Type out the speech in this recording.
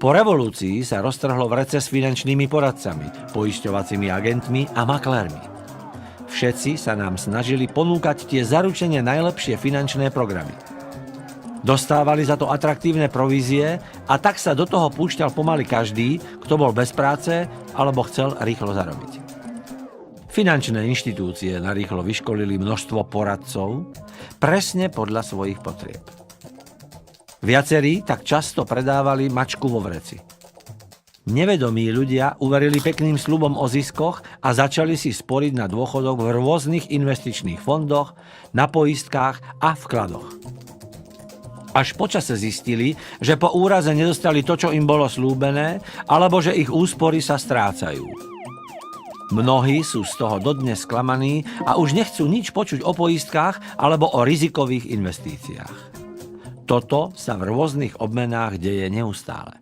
Po revolúcii sa roztrhlo vrece s finančnými poradcami, poisťovacími agentmi a maklérmi. Všetci sa nám snažili ponúkať tie zaručene najlepšie finančné programy. Dostávali za to atraktívne provízie a tak sa do toho púšťal pomaly každý, kto bol bez práce alebo chcel rýchlo zarobiť. Finančné inštitúcie narýchlo vyškolili množstvo poradcov presne podľa svojich potrieb. Viacerí tak často predávali mačku vo vreci. Nevedomí ľudia uverili pekným sľubom o ziskoch a začali si sporiť na dôchodok v rôznych investičných fondoch, na poistkách a vkladoch. Až počase zistili, že po úraze nedostali to, čo im bolo slúbené, alebo že ich úspory sa strácajú. Mnohí sú z toho dodnes sklamaní a už nechcú nič počuť o poistkách alebo o rizikových investíciách. Toto sa v rôznych obmenách deje neustále.